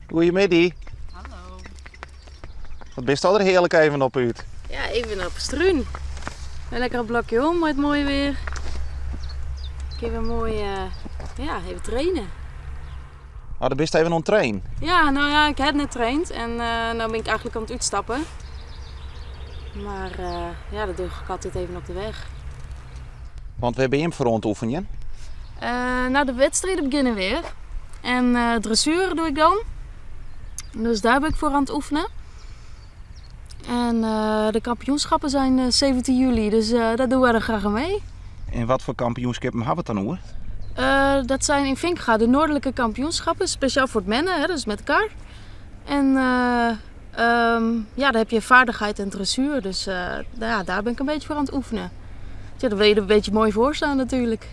Goedemiddag. Hallo. Wat best al er heerlijk even op uit. Ja, even op Struun. Een lekker blokje om met mooi weer. Even mooi, even trainen. Oh, dan best even on train. Ja, nou ja, ik heb net getraind en nou ben ik eigenlijk aan het uitstappen. Maar dat doe ik altijd even op de weg. Want we hebben hem voor aan het oefenen. Nou, de wedstrijden beginnen weer. En dressuur doe ik dan. Dus daar ben ik voor aan het oefenen. En de kampioenschappen zijn 17 juli, dus daar doen we er graag aan mee. En wat voor kampioenschappen hebben we het dan hoor? Dat zijn in Vinkga de noordelijke kampioenschappen, speciaal voor het mennen, hè, dus met elkaar. En daar heb je vaardigheid en dressuur, dus daar ben ik een beetje voor aan het oefenen. Ja, dan wil je er een beetje mooi voor staan natuurlijk.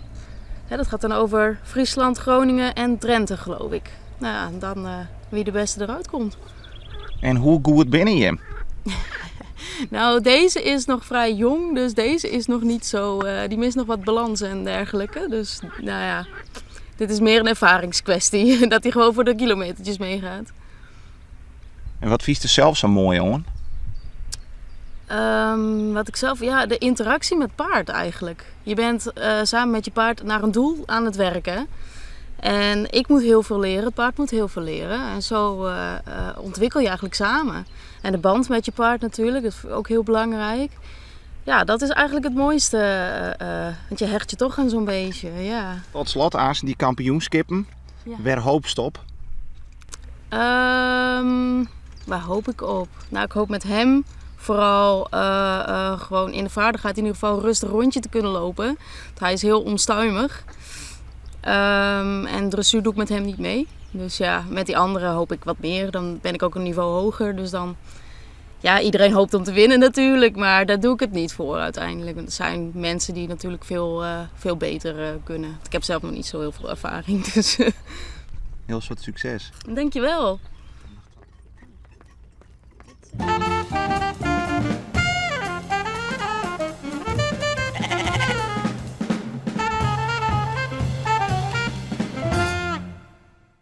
Ja, dat gaat dan over Friesland, Groningen en Drenthe, geloof ik. Nou ja, en dan wie de beste eruit komt. En hoe goed ben je? Nou, deze is nog vrij jong, dus deze is nog niet zo... die mist nog wat balans en dergelijke. Dus nou ja, dit is meer een ervaringskwestie. Dat hij gewoon voor de kilometertjes meegaat. En wat vies er zelf zo mooi aan? Wat ik zelf... Ja, de interactie met paard eigenlijk. Je bent samen met je paard naar een doel aan het werken. En ik moet heel veel leren, het paard moet heel veel leren. En zo ontwikkel je eigenlijk samen. En de band met je paard natuurlijk, dat is ook heel belangrijk. Ja, dat is eigenlijk het mooiste. Want je hecht je toch aan zo'n beetje, ja. Tot slot, als die kampioenschappen, Ja. waar hoopst op? Waar hoop ik op? Nou, ik hoop met hem vooral gewoon in de vaardigheid in ieder geval rustig rondje te kunnen lopen. Want hij is heel onstuimig. En dressuur doe ik met hem niet mee. Dus ja, met die anderen hoop ik wat meer. Dan ben ik ook een niveau hoger. Dus dan... Ja, iedereen hoopt om te winnen natuurlijk. Maar daar doe ik het niet voor uiteindelijk. Want er zijn mensen die natuurlijk veel beter kunnen. Ik heb zelf nog niet zo heel veel ervaring. Dus Heel soort succes. dankjewel.